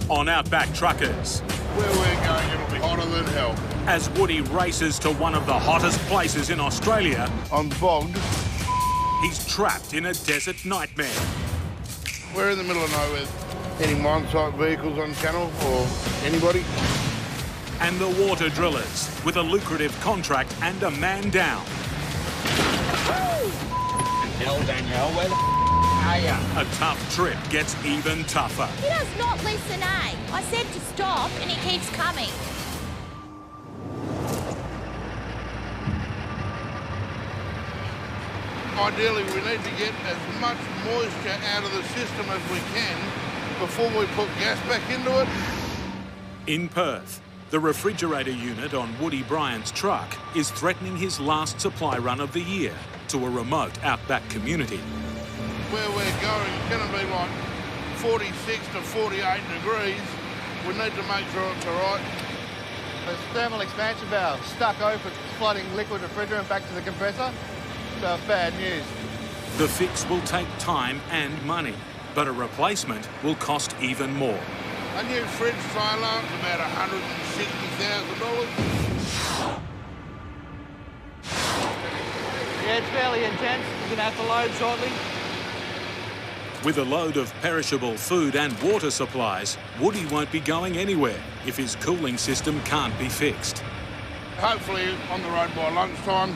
on Outback Truckers. Where we're going, it'll be hotter than hell. As Woody races to one of the hottest places in Australia, I'm bogged. he's trapped in a desert nightmare. We're in the middle of nowhere. Any mine-site vehicles on channel or anybody? And the water drillers, with a lucrative contract and a man down. Hell, Danielle, where the are you? A tough trip gets even tougher. He does not listen, eh? I said to stop and he keeps coming. Ideally, we need to get as much moisture out of the system as we can before we put gas back into it. In Perth, the refrigerator unit on Woody Bryant's truck is threatening his last supply run of the year to a remote outback community. Where we're going, it's going to be like 46 to 48 degrees. We need to make sure it's all right. There's thermal expansion valve stuck open, flooding liquid refrigerant back to the compressor. So bad news. The fix will take time and money, but a replacement will cost even more. A new fridge trailer is about $160,000. Yeah, it's fairly intense. We're going to have to load shortly. With a load of perishable food and water supplies, Woody won't be going anywhere if his cooling system can't be fixed. Hopefully on the road by lunchtime.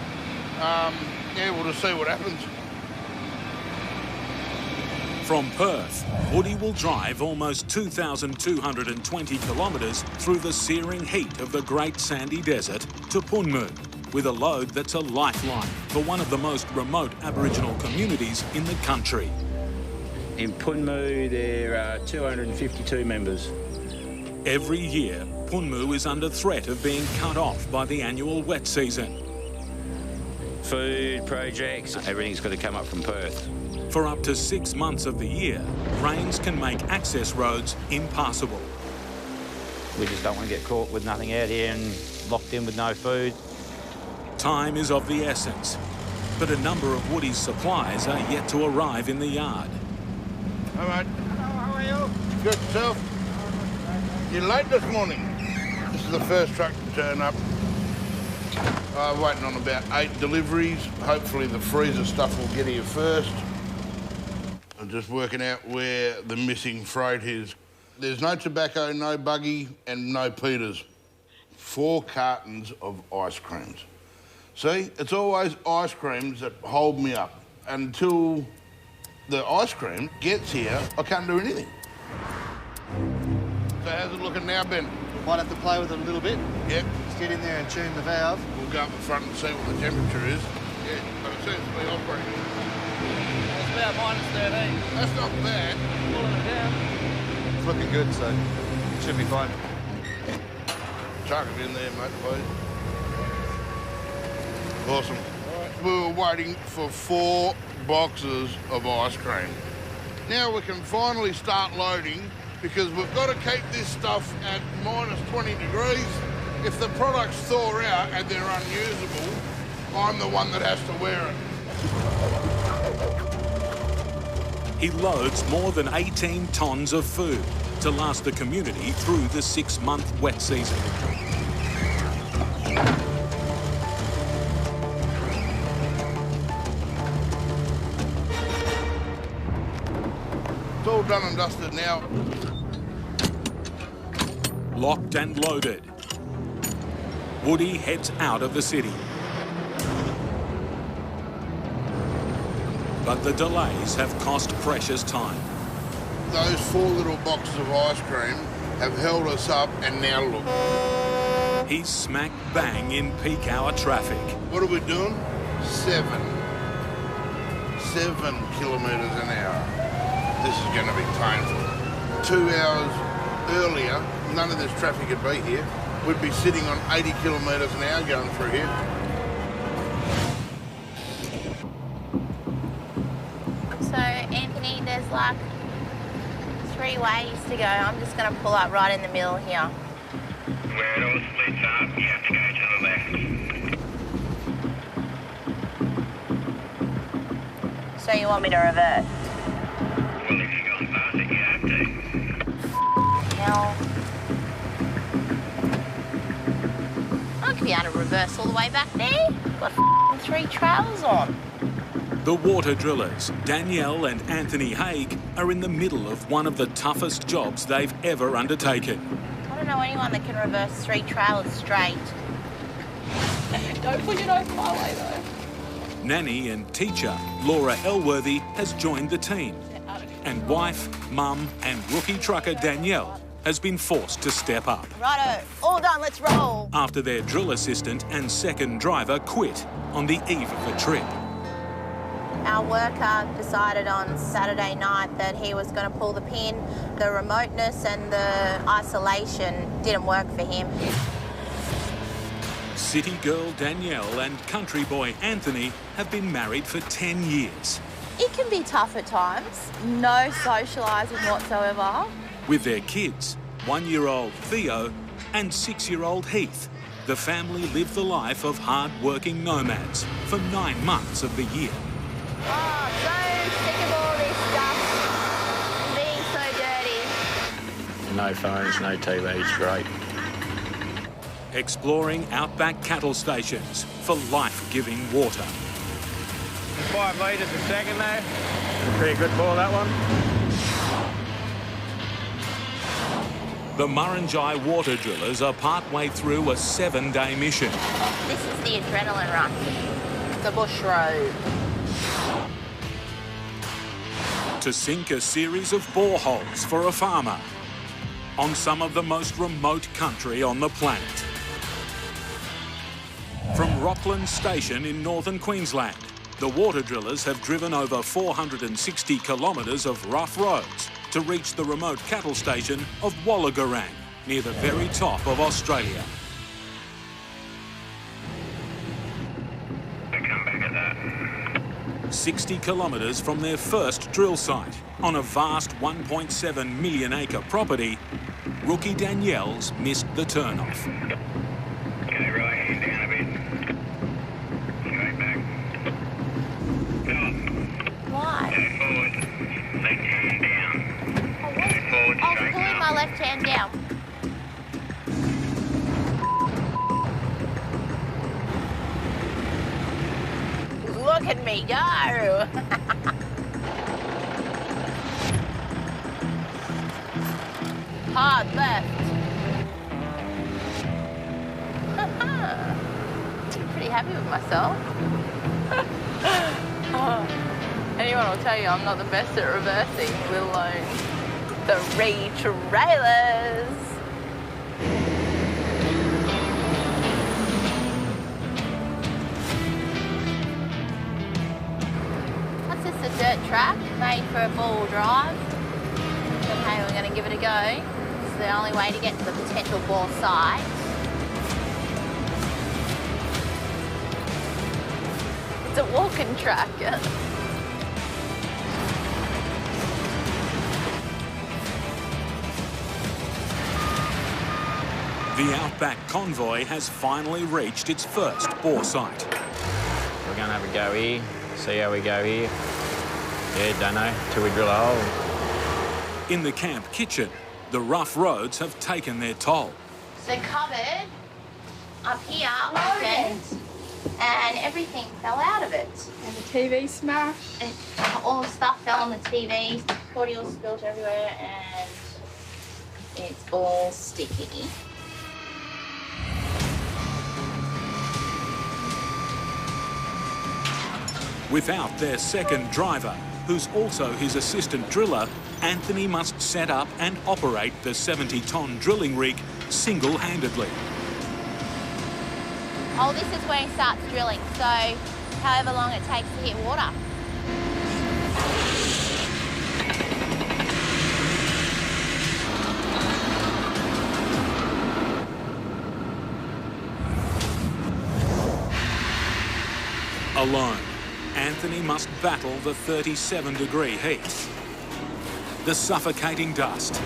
Yeah, we'll just see what happens. From Perth, Woody will drive almost 2,220 kilometres through the searing heat of the Great Sandy Desert to Punmu, with a load that's a lifeline for one of the most remote Aboriginal communities in the country. In Punmu, there are 252 members. Every year, Punmu is under threat of being cut off by the annual wet season. Food, projects, everything's got to come up from Perth. For up to 6 months of the year, rains can make access roads impassable. We just don't want to get caught with nothing out here and locked in with no food. Time is of the essence, but a number of Woody's supplies are yet to arrive in the yard. All right. Hello, how are you? Good yourself. You're late this morning. This is the first truck to turn up. Waiting on about 8 deliveries. Hopefully the freezer stuff will get here first. I'm just working out where the missing freight is. There's no tobacco, no buggy, and no Peters. 4 cartons of ice creams. See, it's always ice creams that hold me up. Until the ice cream gets here, I can't do anything. So how's it looking now, Ben? Might have to play with it a little bit. Yep. Just get in there and tune the valve. We'll go up the front and see what the temperature is. Yeah, but it seems to be operating. It's about -13. That's not bad. Pulling it down. It's looking good, so it should be fine. Chuck it in there, mate, please. Awesome. We were waiting for 4 boxes of ice cream. Now we can finally start loading because we've got to keep this stuff at -20 degrees. If the products thaw out and they're unusable, I'm the one that has to wear it. He loads more than 18 tonnes of food to last the community through the 6-month wet season. It's all done and dusted now. Locked and loaded, Woody heads out of the city. But the delays have cost precious time. Those 4 little boxes of ice cream have held us up, and now look. He's smack bang in peak hour traffic. What are we doing? 7 kilometres an hour. This is going to be painful. 2 hours earlier, none of this traffic would be here. We'd be sitting on 80 kilometres an hour going through here. So, Anthony, there's like 3 ways to go. I'm just going to pull up right in the middle here. Where it all splits up, you have to go to the left. So you want me to reverse? Well, if you're going past it, you have to. Hell hell? I could be able to reverse all the way back there. Got f***ing 3 trails on. The water drillers, Danielle and Anthony Haig, are in the middle of one of the toughest jobs they've ever undertaken. I don't know anyone that can reverse 3 trailers straight. Don't push it over my way though. Nanny and teacher Laura Elworthy has joined the team. And wife, mum and rookie trucker Danielle has been forced to step up. Righto, all done, let's roll. After their drill assistant and second driver quit on the eve of the trip. Our worker decided on Saturday night that he was going to pull the pin. The remoteness and the isolation didn't work for him. City girl Danielle and country boy Anthony have been married for 10 years. It can be tough at times. No socialising whatsoever. With their kids, 1-year-old Theo and 6-year-old Heath, the family live the life of hard-working nomads for 9 months of the year. Oh, so sick of all this stuff being so dirty. No phones, no TVs, great. Exploring Outback cattle stations for life-giving water. 5 litres a second there. Pretty good ball, that one. The Murrinjai water drillers are partway through a 7-day mission. This is the adrenaline rush. The bush road. To sink a series of boreholes for a farmer on some of the most remote country on the planet. From Rockland Station in northern Queensland, the water drillers have driven over 460 kilometres of rough roads to reach the remote cattle station of Wollongorang, near the very top of Australia. Come back at that. 60 kilometres from their first drill site, on a vast 1.7 million acre property, rookie Danielle's missed the turn-off. Okay, right hand down a bit. Straight back. Stop. Why? Go forward. Left hand down. Oh, Go forward, I was straighten pulling up. my left hand down. Look at me go! Hard left. Pretty happy with myself. Anyone will tell you I'm not the best at reversing, let alone the re-trailers. That's just a dirt track made for a four-wheel drive. But hey, we're going to give it a go. It's the only way to get to the potential bore site. It's a walking track. The Outback convoy has finally reached its first bore site. We're going to have a go here, see how we go here. Yeah, don't know, till we drill a hole. In the camp kitchen, the rough roads have taken their toll. The cupboard up here opened and everything fell out of it. And the TV smashed. And all the stuff fell on the TV, cordial spilled everywhere, and it's all sticky. Without their second driver, who's also his assistant driller, Anthony must set up and operate the 70-ton drilling rig single-handedly. Oh, this is where he starts drilling, so however long it takes to hit water. Alone, Anthony must battle the 37-degree heat, the suffocating dust,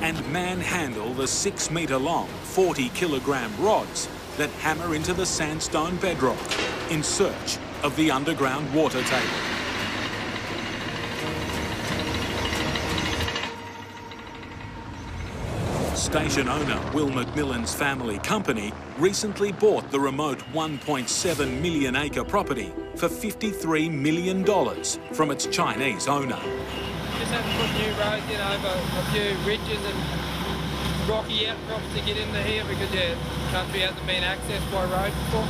and manhandle the 6-metre-long, 40-kilogram rods that hammer into the sandstone bedrock in search of the underground water table. Station owner Will McMillan's family company recently bought the remote 1.7 million acre property for $53 million from its Chinese owner. Just had to put new roads in over a few ridges and rocky outcrops to get into here because the country hasn't been accessed by road before.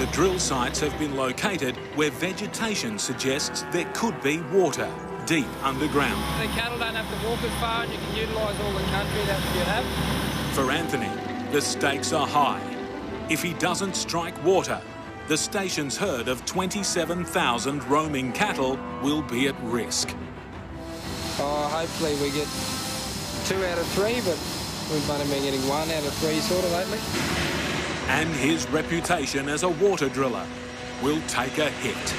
The drill sites have been located where vegetation suggests there could be water deep underground. The cattle don't have to walk as far and you can utilise all the country that you have. For Anthony, the stakes are high. If he doesn't strike water, the station's herd of 27,000 roaming cattle will be at risk. Hopefully we get 2 out of 3, but we've only been getting 1 out of 3 sort of lately. And his reputation as a water driller will take a hit.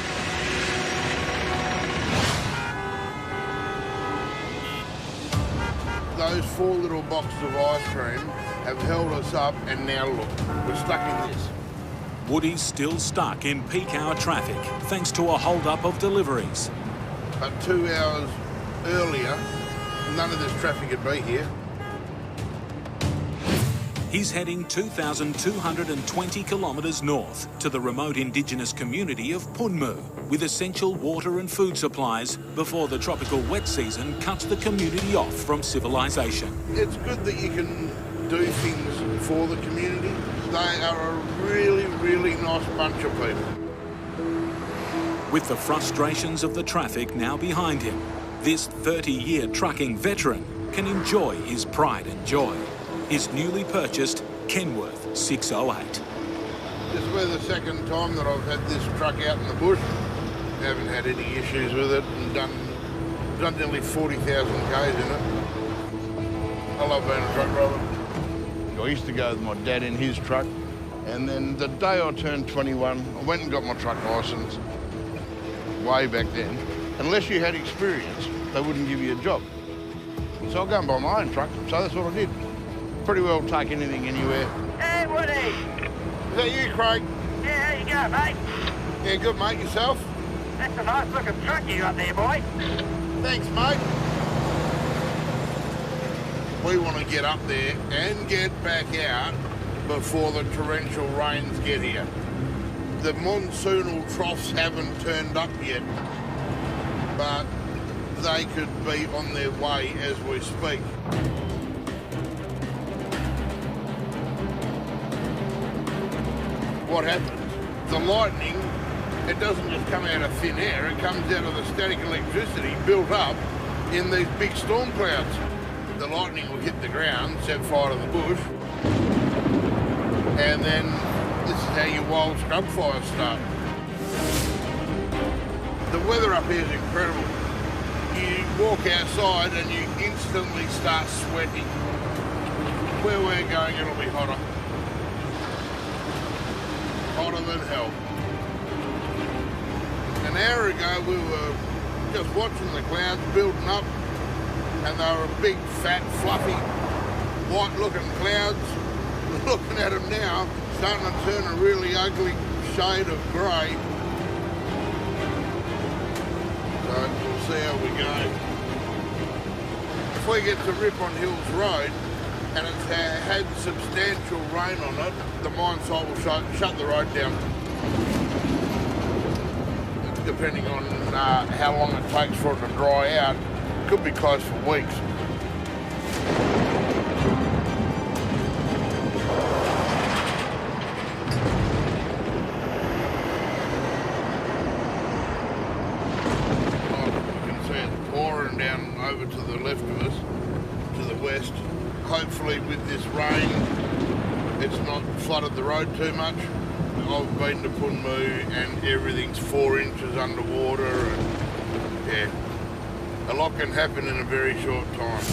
Those 4 little boxes of ice cream have held us up, and now look, we're stuck in this. Woody's still stuck in peak hour traffic thanks to a hold-up of deliveries. But 2 hours earlier, none of this traffic would be here. He's heading 2,220 kilometres north to the remote Indigenous community of Punmu with essential water and food supplies before the tropical wet season cuts the community off from civilization. It's good that you can do things for the community. They are a really, really nice bunch of people. With the frustrations of the traffic now behind him, this 30-year trucking veteran can enjoy his pride and joy. His newly purchased Kenworth 608. This will be the second time that I've had this truck out in the bush. Haven't had any issues with it and done nearly 40,000 Ks in it. I love being a truck driver. I used to go with my dad in his truck, and then the day I turned 21, I went and got my truck licence way back then. Unless you had experience, they wouldn't give you a job. So I'll go and buy my own truck, so that's what I did. Pretty well take anything anywhere. Hey, Woody! Is that you, Craig? Yeah, how you going, mate? Yeah, good, mate. Yourself? That's a nice looking truck you got there, boy. Thanks, mate. We want to get up there and get back out before the torrential rains get here. The monsoonal troughs haven't turned up yet, but they could be on their way as we speak. What happens? The lightning, it doesn't just come out of thin air, it comes out of the static electricity built up in these big storm clouds. The lightning will hit the ground, set fire to the bush, and then this is how your wild scrub fires start. The weather up here is incredible. You walk outside and you instantly start sweating. Where we're going, it'll be hotter. Hotter than hell. An hour ago, we were just watching the clouds building up, and they were big, fat, fluffy, white-looking clouds. Looking at them now, starting to turn a really ugly shade of grey. So we'll see how we go. If we get to Ripon Hills Road, and it's had substantial rain on it, the mine site will shut the road down. Depending on how long it takes for it to dry out, it could be closed for weeks. You can see it pouring down over to the left of us, to the west. Hopefully with this rain, it's not flooded the road too much. I've been to Punmu and everything's 4 inches underwater, and yeah, a lot can happen in a very short time.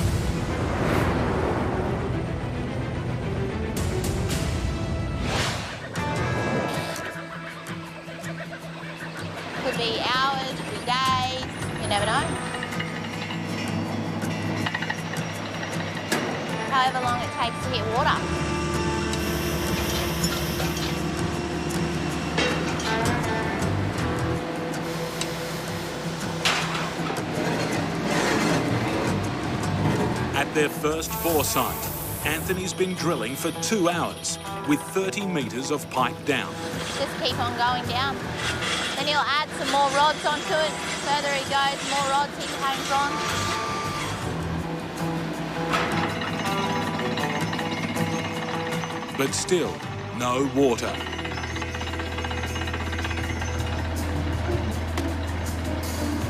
Could be hours, could be days, you never know. However long it takes to hit water. At their first bore site. Anthony's been drilling for 2 hours with 30 metres of pipe down. Just keep on going down. Then he'll add some more rods onto it. Further he goes, more rods he hangs on. But still, no water.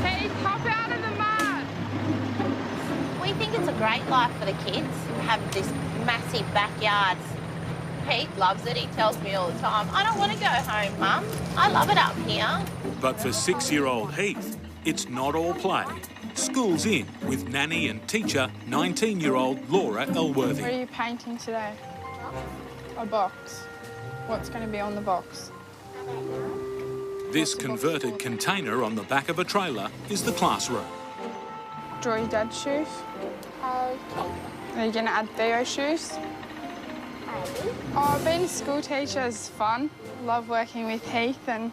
Hey, hop out of the mud. We think it's a great life for the kids to have this massive backyards. Pete loves it. He tells me all the time, I don't want to go home, Mum. I love it up here. But for 6-year-old Heath, it's not all play. School's in with nanny and teacher, 19-year-old Laura Elworthy. What are you painting today? A box. What's going to be on the box? This converted container on the back of a trailer is the classroom. Draw your dad's shoes. Are you going to add Theo's shoes? Oh, being a school teacher is fun. Love working with Heath and,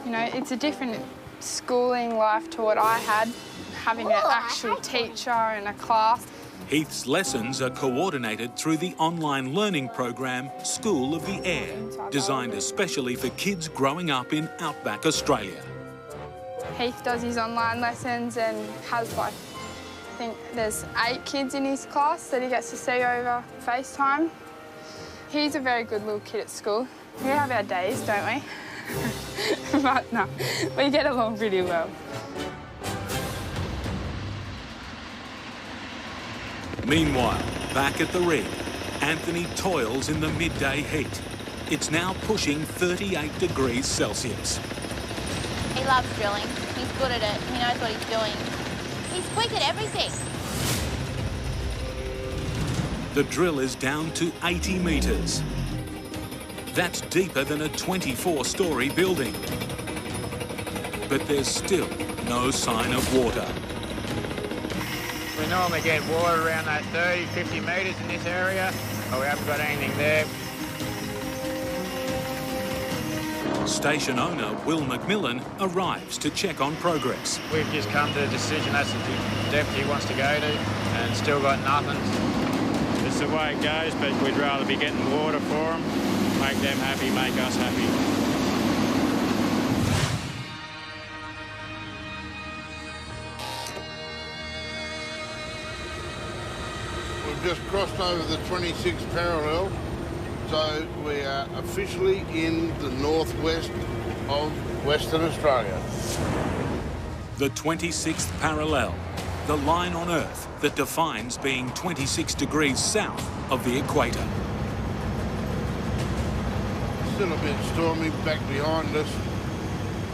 you know, it's a different schooling life to what I had, having an actual teacher in a class. Heath's lessons are coordinated through the online learning program School of the Air, designed especially for kids growing up in Outback, Australia. Heath does his online lessons and has, like, I think there's 8 kids in his class that he gets to see over FaceTime. He's a very good little kid at school. We have our days, don't we? But no, we get along pretty well. Meanwhile, back at the rig, Anthony toils in the midday heat. It's now pushing 38 degrees Celsius. He loves drilling. He's good at it. He knows what he's doing. He's quick at everything. The drill is down to 80 metres. That's deeper than a 24-storey building. But there's still no sign of water. We normally get water around that 30, 50 metres in this area, but we haven't got anything there. Station owner Will McMillan arrives to check on progress. We've just come to the decision that's the depth he wants to go to and still got nothing. It's the way it goes, but we'd rather be getting water for them, make them happy, make us happy. We've just crossed over the 26th parallel, so we are officially in the northwest of Western Australia. The 26th parallel, the line on Earth that defines being 26 degrees south of the equator. Still a bit stormy back behind us,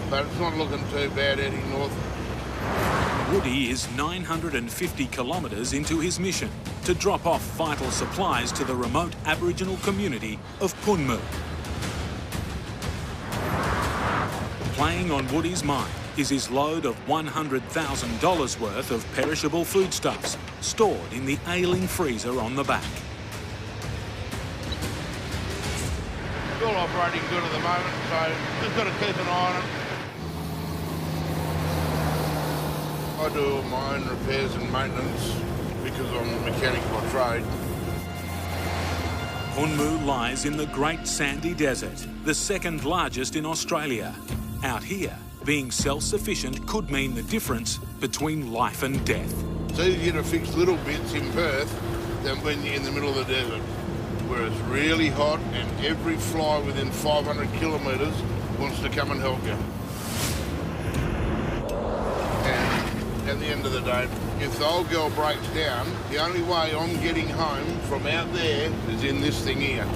but it's not looking too bad heading north. Woody is 950 kilometres into his mission to drop off vital supplies to the remote Aboriginal community of Punmu. Playing on Woody's mind is his load of $100,000 worth of perishable foodstuffs stored in the ailing freezer on the back. It's all operating good at the moment, so just got to keep an eye on it. I do all my own repairs and maintenance because I'm a mechanic by trade. Punmu lies in the Great Sandy Desert, the second largest in Australia. Out here, being self-sufficient could mean the difference between life and death. It's easier to fix little bits in Perth than when you're in the middle of the desert, where it's really hot and every fly within 500 kilometres wants to come and help you. And at the end of the day, if the old girl breaks down, the only way I'm getting home from out there is in this thing here.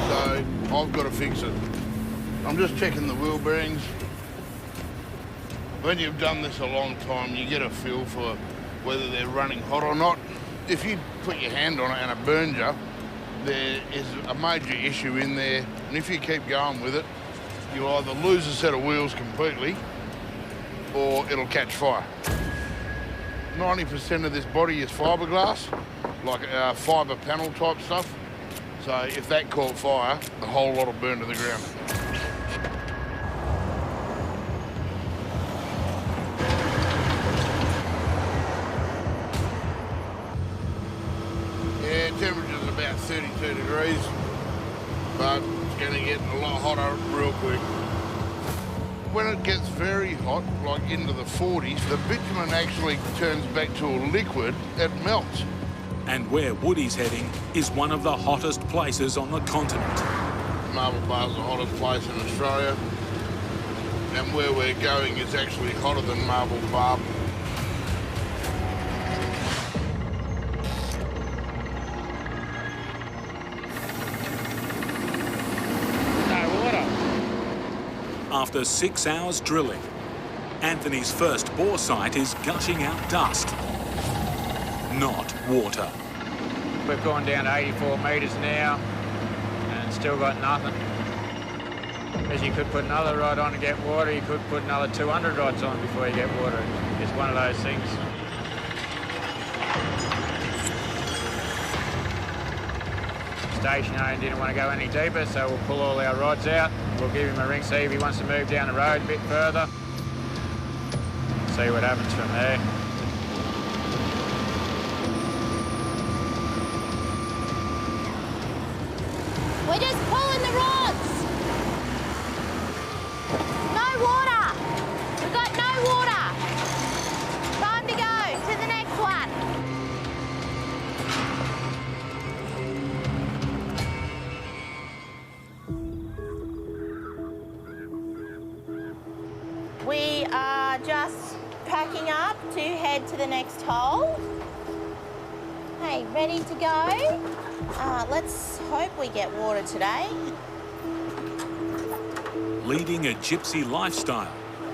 So I've got to fix it. I'm just checking the wheel bearings. When you've done this a long time, you get a feel for whether they're running hot or not. If you put your hand on it and it burns you, there is a major issue in there. And if you keep going with it, you'll either lose a set of wheels completely or it'll catch fire. 90% of this body is fiberglass, like fibre panel type stuff. So if that caught fire, the whole lot will burn to the ground. temperature's about 32 degrees, but it's going to get a lot hotter real quick. When it gets very hot, like into the 40s, the bitumen actually turns back to a liquid, it melts. And where Woody's heading is one of the hottest places on the continent. Marble Bar's the hottest place in Australia, and where we're going is actually hotter than Marble Bar. After 6 hours drilling, Anthony's first bore site is gushing out dust, not water. We've gone down to 84 metres now and still got nothing. As you could put another rod on to get water, you could put another 200 rods on before you get water. It's one of those things. Station owner didn't want to go any deeper, so we'll pull all our rods out. We'll give him a ring, see if he wants to move down the road a bit further. See what happens from there. We're just pulling the rods. No water. We've got no water. Time to go to the next one. We are just packing up to head to the next hole. Hey, ready to go? Let's hope we get water today. Leading a gypsy lifestyle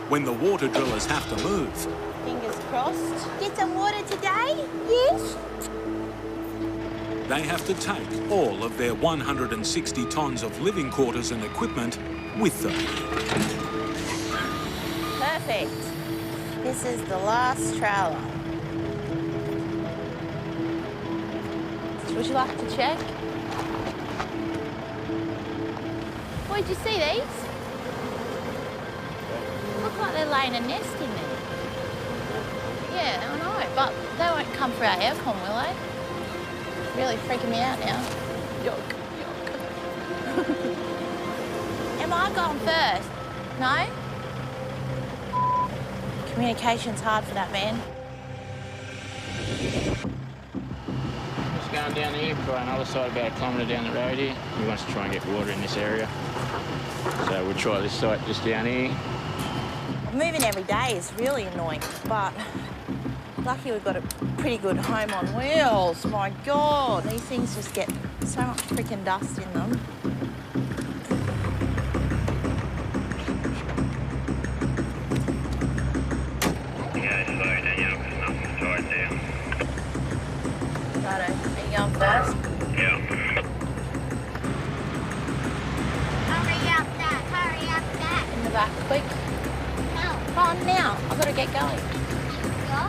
when the water drillers have to move. Fingers crossed. Get some water today? Yes. They have to take all of their 160 tonnes of living quarters and equipment with them. Perfect. This is the last trailer. Would you like to check? Oh, did you see these? Look like they're laying a nest in there. Yeah, I know, but they won't come for our aircon, will they? Really freaking me out now. Yuck, yuck. Am I going first? No? Communication's hard for that man. Just going down here, we've got another site about a kilometre down the road here. He wants to try and get water in this area. So we'll try this site just down here. Moving every day is really annoying, but lucky we've got a pretty good home on wheels. My God, these things just get so much freaking dust in them. Yeah, slow down, because nothing's tied down. Righto, are you going first? Yeah. Hurry up, Dad. In the back, quick. Come on now, I've got to get going. Go.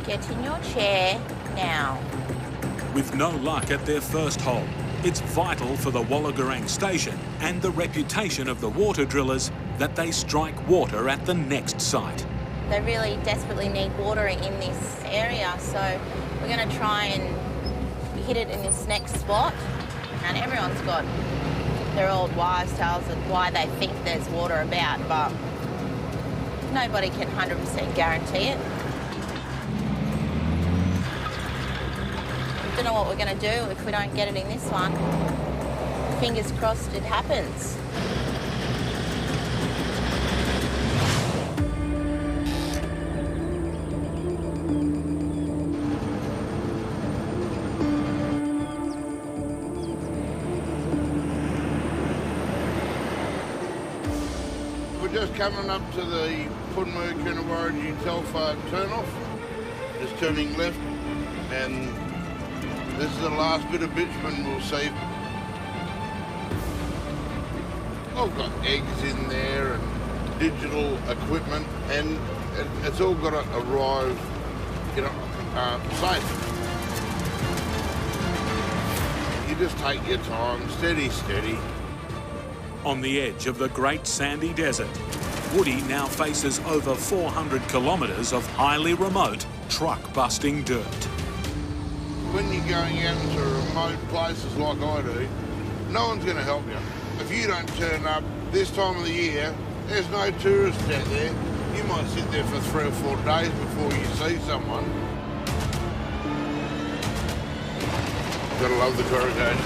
Get in your chair now. With no luck at their first hole, it's vital for the Wollongong station and the reputation of the water drillers that they strike water at the next site. They really desperately need water in this area, so we're going to try and hit it in this next spot. And everyone's got their old wives' tales of why they think there's water about, but nobody can 100% guarantee it. Don't know what we're going to do if we don't get it in this one. Fingers crossed it happens. We're just coming up to the Punmu Coonawarra Telfa turn-off. Just turning left, and this is the last bit of bitumen we'll see. I've got eggs in there and digital equipment, and it's all got to arrive, safe. You just take your time, steady, steady. On the edge of the Great Sandy Desert, Woody now faces over 400 kilometres of highly remote truck-busting dirt. when you're going out into remote places like I do, no one's going to help you. If you don't turn up this time of the year, there's no tourists out there. You might sit there for 3 or 4 days before you see someone. Gotta love the corrugation.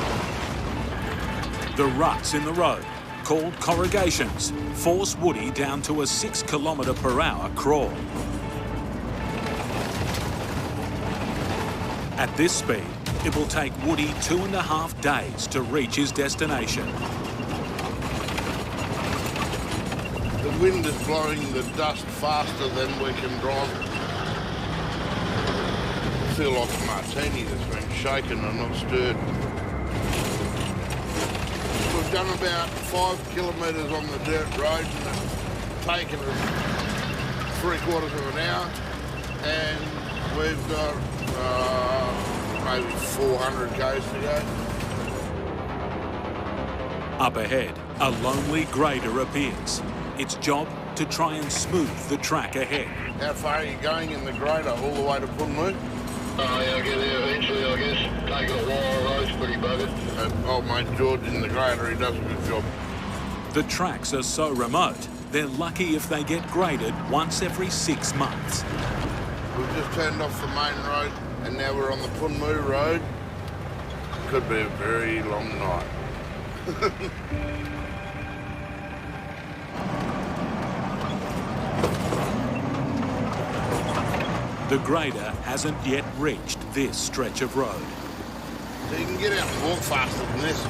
The ruts in the road, called corrugations, force Woody down to a 6 km/h crawl. At this speed, it will take Woody 2.5 days to reach his destination. The wind is blowing the dust faster than we can drive it. I feel like a martini that's been shaken and not stirred. We've done about 5 kilometres on the dirt road and it's taken us 3/4 of an hour, and we've got maybe 400 k's to go. Up ahead, a lonely grader appears. Its job to try and smooth the track ahead. How far are you going in the grader? All the way to Punmu? Yeah, I'll get there eventually, I guess. Taking a while, the road's pretty buggered. Old mate George in the grader, he does a good job. The tracks are so remote, they're lucky if they get graded once every 6 months. We've just turned off the main road and now we're on the Punmu road. Could be a very long night. The grader hasn't yet reached this stretch of road. So you can get out and walk faster than this.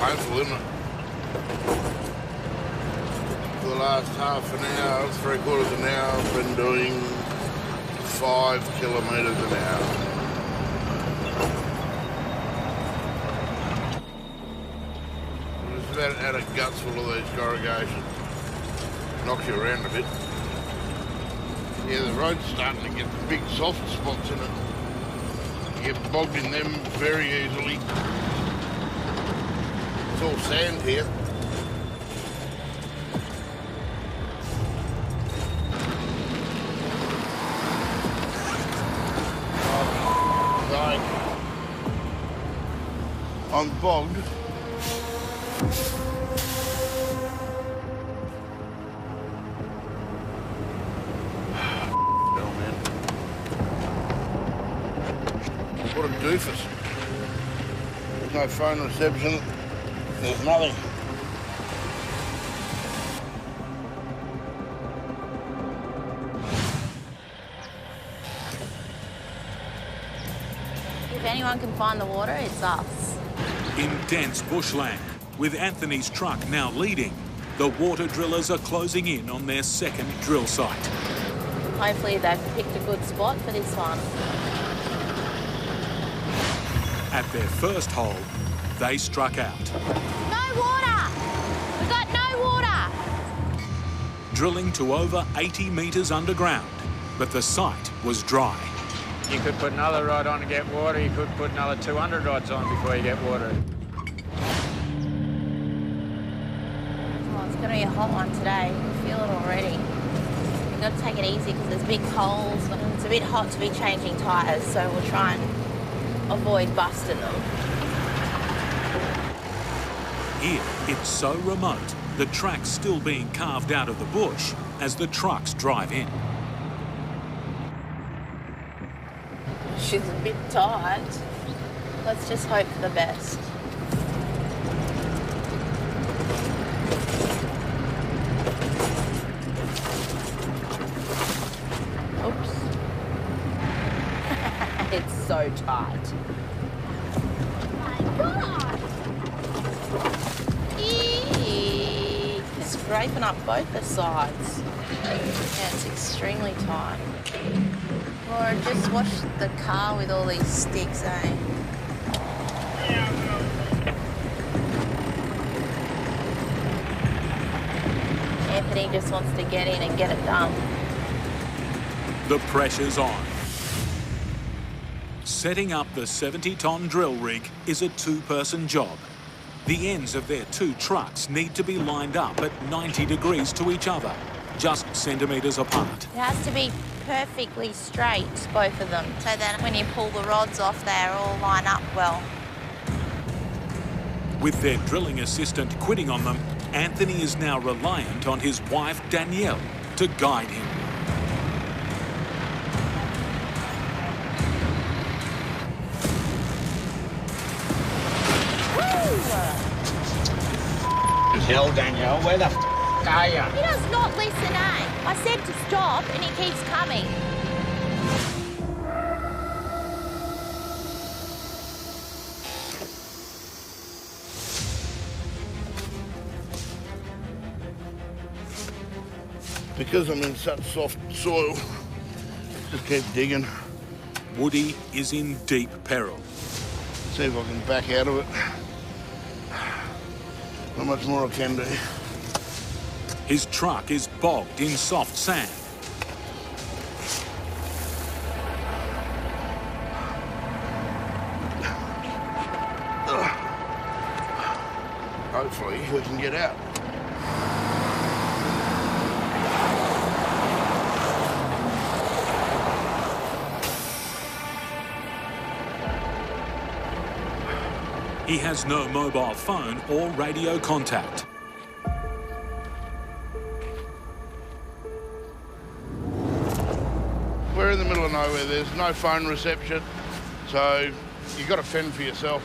Painful, isn't it? For the last half an hour, 3/4 of an hour, I've been doing 5 kilometres an hour. I'm just about out of guts full of these corrugations. Knocks you around a bit. Yeah, the road's starting to get big soft spots in it. You get bogged in them very easily. It's all sand here. So, I'm bogged. What a doofus. There's no phone reception. There's nothing. If anyone can find the water, it's us. In dense bushland, with Anthony's truck now leading, the water drillers are closing in on their second drill site. Hopefully they've picked a good spot for this one. At their first hole, they struck out. No water! We got no water! Drilling to over 80 metres underground, but the site was dry. You could put another rod on to get water, you could put another 200 rods on before you get water. Oh, it's going to be a hot one today. I feel it already. We've got to take it easy because there's big holes and it's a bit hot to be changing tyres, so we'll try and avoid busting them. Here, it's so remote, the track's still being carved out of the bush as the trucks drive in. She's a bit tight. Let's just hope for the best. Oops. It's so tight. Oh my God! Eee. It's scraping up both the sides. Yeah, it's extremely tight. Laura, just wash the car with all these sticks, eh? Anthony just wants to get in and get it done. The pressure's on. Setting up the 70-ton drill rig is a two-person job. The ends of their two trucks need to be lined up at 90 degrees to each other. just centimetres apart. It has to be perfectly straight, both of them, so that when you pull the rods off, they all line up well. With their drilling assistant quitting on them, Anthony is now reliant on his wife, Danielle, to guide him. Hell, Danielle, where the f are you? He does not listen, eh? I said to stop and he keeps coming. Because I'm in such soft soil, just keep digging. Woody is in deep peril. See if I can back out of it. Not much more I can do. His truck is bogged in soft sand. Hopefully we can get out. He has no mobile phone or radio contact. We're in the middle of nowhere. There's no phone reception, so you've got to fend for yourself.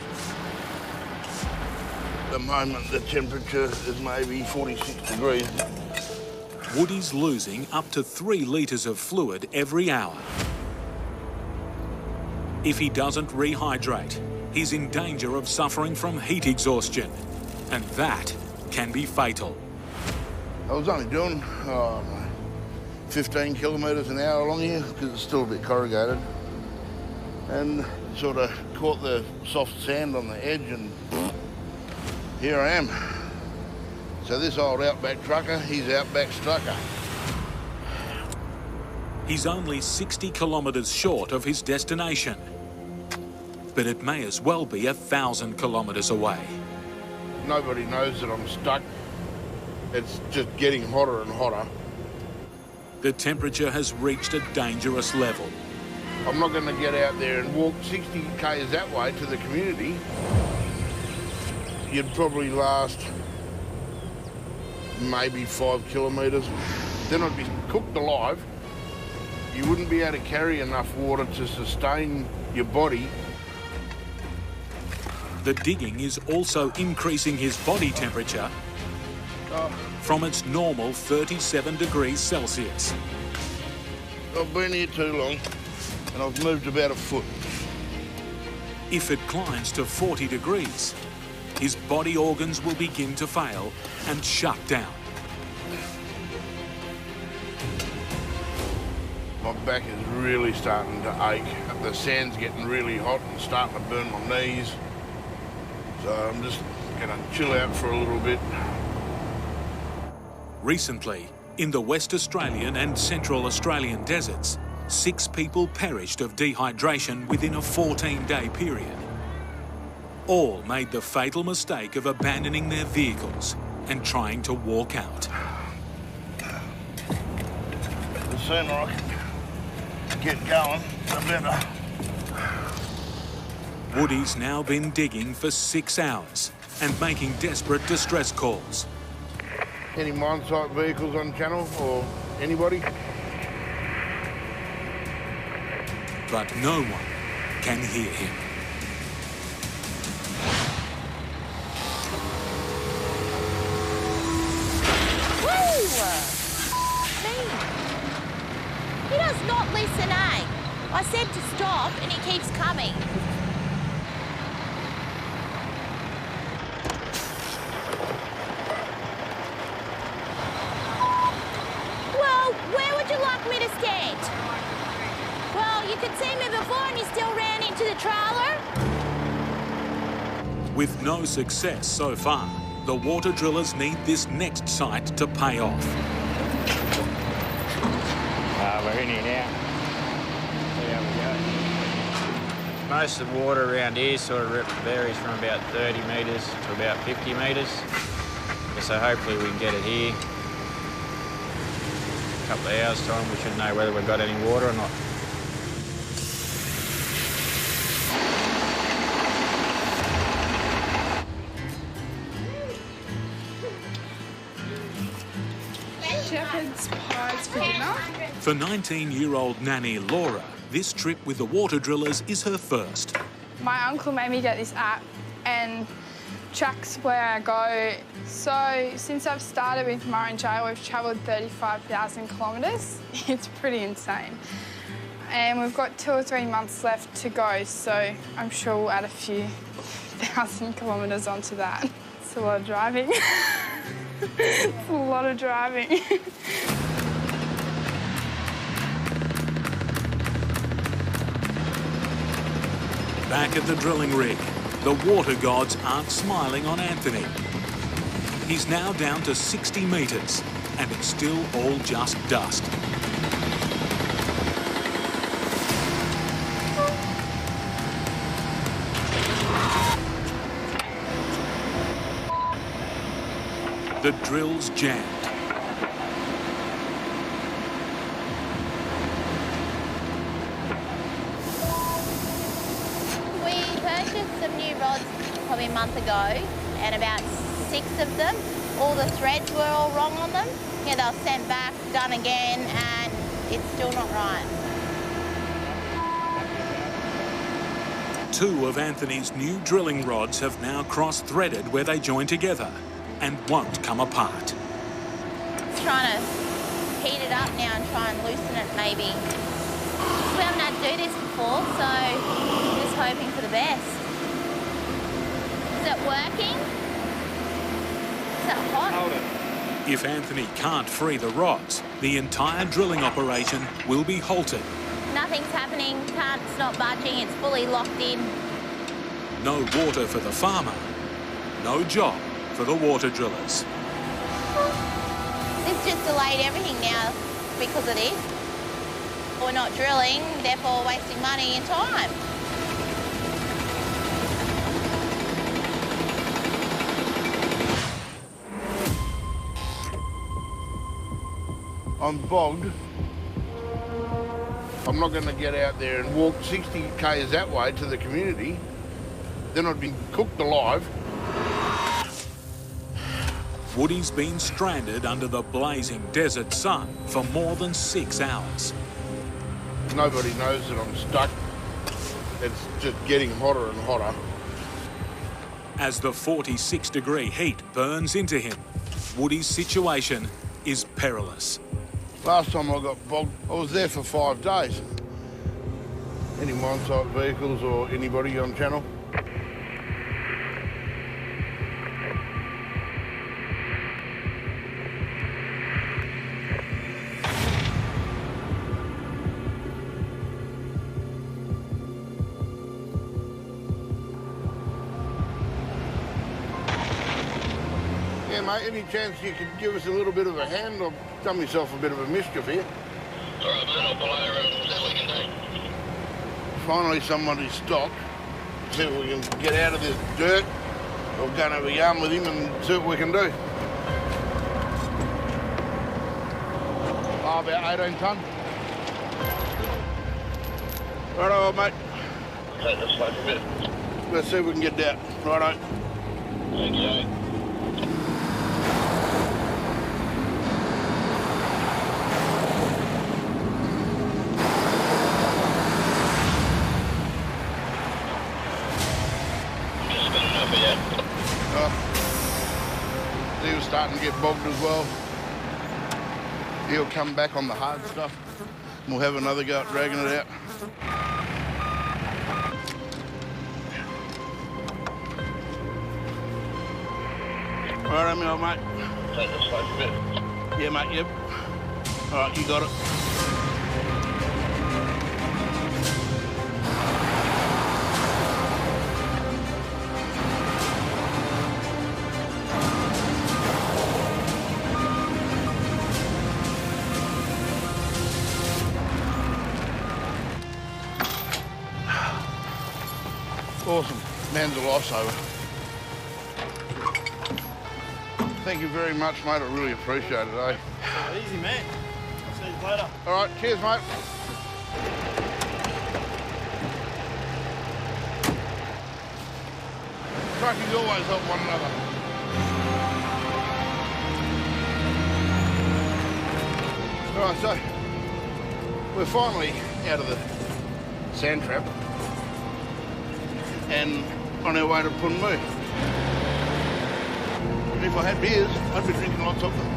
At the moment, the temperature is maybe 46 degrees. Woody's losing up to 3 litres of fluid every hour. If he doesn't rehydrate, he's in danger of suffering from heat exhaustion, and that can be fatal. I was only doing 15 kilometres an hour along here because it's still a bit corrugated, and sort of caught the soft sand on the edge, and here I am. So this old Outback trucker, he's Outback Strucker. He's only 60 kilometres short of his destination, but it may as well be 1,000 kilometres away. Nobody knows that I'm stuck. It's just getting hotter and hotter. The temperature has reached a dangerous level. I'm not going to get out there and walk 60 k's that way to the community. You'd probably last maybe 5 kilometres. Then I'd be cooked alive. You wouldn't be able to carry enough water to sustain your body. The digging is also increasing his body temperature from its normal 37 degrees Celsius. I've been here too long, and I've moved about a foot. If it climbs to 40 degrees, his body organs will begin to fail and shut down. My back is really starting to ache. The sand's getting really hot and starting to burn my knees. So I'm just going to chill out for a little bit. Recently, in the West Australian and Central Australian deserts, 6 people perished of dehydration within a 14-day period. All made the fatal mistake of abandoning their vehicles and trying to walk out. The sooner I can get going, the better. Woody's now been digging for 6 hours and making desperate distress calls. Any mine site vehicles on channel or anybody? But no one can hear him. He does not listen, eh? I said to stop and he keeps coming. Well, where would you like me to stand? Well, you could see me before and you still ran into the trailer. With no success so far, the water drillers need this next site to pay off. We're in here now. See how we go. Most of the water around here sort of varies from about 30 metres to about 50 metres. So hopefully we can get it here. a couple of hours' time, we should know whether we've got any water or not. Shepherd's pies for dinner. For 19-year-old nanny Laura, this trip with the water drillers is her first. My uncle made me get this app and tracks where I go. So since I've started with Murray and Jail, we've travelled 35,000 kilometres. It's pretty insane. And we've got 2 or 3 months left to go, so I'm sure we'll add a few thousand kilometres onto that. It's a lot of driving. It's a lot of driving. Back at the drilling rig, the water gods aren't smiling on Anthony. He's now down to 60 metres, and it's still all just dust. The drill's jammed. We purchased some new rods probably a month ago, and about 6 of them, all the threads were all wrong on them. Yeah, they were sent back, done again, and it's still not right. 2 of Anthony's new drilling rods have now cross-threaded where they join together and won't come apart. Trying to heat it up now and try and loosen it maybe. We haven't had to do this before, so just hoping for the best. Is it working? Is that hot? Hold it. If Anthony can't free the rods, the entire drilling operation will be halted. Nothing's happening, it's not budging, it's fully locked in. No water for the farmer, no job for the water drillers. It's just delayed everything now because of this. We're not drilling, therefore wasting money and time. I'm bogged. I'm not going to get out there and walk 60 k's that way to the community. Then I'd be cooked alive. Woody's been stranded under the blazing desert sun for more than 6 hours. Nobody knows that I'm stuck. It's just getting hotter and hotter. As the 46-degree heat burns into him, Woody's situation is perilous. Last time I got bogged, I was there for 5 days. Any mine-site vehicles or anybody on channel? Yeah, mate, any chance you could give us a little bit of a hand? I've done myself a bit of a mischief here. All right, mate, I'll pull over and see what we can do. Finally, somebody stopped. See if we can get out of this dirt. We're going to have a yarn with him and see what we can do. Oh, about 18 tonne. Righto, old mate. Take this way for a bit. Let's see if we can get down. Righto. Okay. He was starting to get bogged as well. He'll come back on the hard stuff. We'll have another go at dragging it out. Right, me old mate. Take this way for a bit. Yeah, mate, yep. All right, you got it. Awesome. Man's a lifesaver. Thank you very much, mate. I really appreciate it, eh? Easy, man. Later. All right, cheers, mate. Truckies always help one another. All right, so we're finally out of the sand trap and on our way to Punmu. And if I had beers, I'd be drinking lots of them.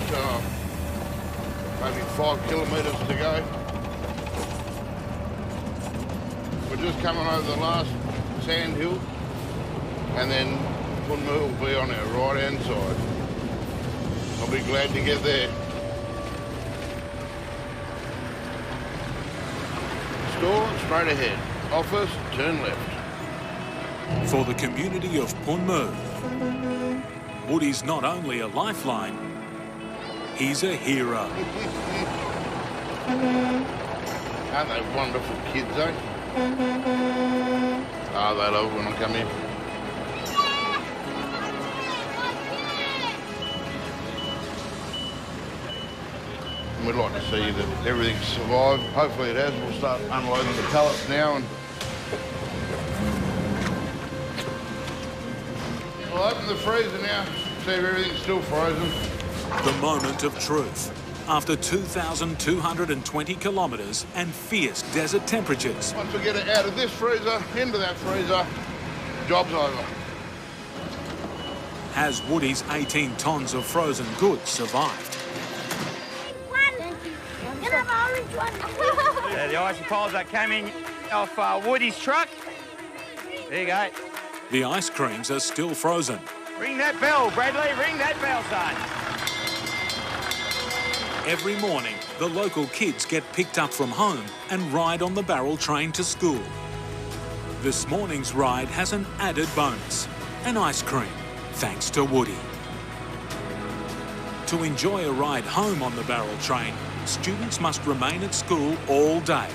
Got maybe 5 kilometres to go. We're just coming over the last sand hill, and then Punmu will be on our right-hand side. I'll be glad to get there. Store straight ahead. Office, turn left. For the community of Punmu, Woody's not only a lifeline, he's a hero. Aren't they wonderful kids, eh? Oh, they love it when I come in. We'd like to see that everything's survived. Hopefully it has. We'll start unloading the pallets now and we'll open the freezer now, see if everything's still frozen. The moment of truth. After 2,220 kilometres and fierce desert temperatures. Once we get it out of this freezer, into that freezer, job's over. Has Woody's 18 tonnes of frozen goods survived? The icy poles that came in off Woody's truck. There you go. The ice creams are still frozen. Ring that bell, Bradley. Ring that bell, son. Every morning, the local kids get picked up from home and ride on the barrel train to school. This morning's ride has an added bonus, an ice cream, thanks to Woody. To enjoy a ride home on the barrel train, students must remain at school all day.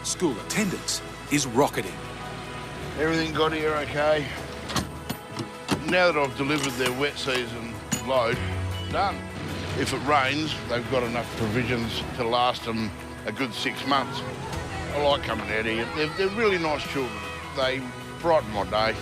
School attendance is rocketing. Everything got here okay. Now that I've delivered their wet season load, done. If it rains, they've got enough provisions to last them a good 6 months. I like coming out here. They're really nice children. They brighten my day.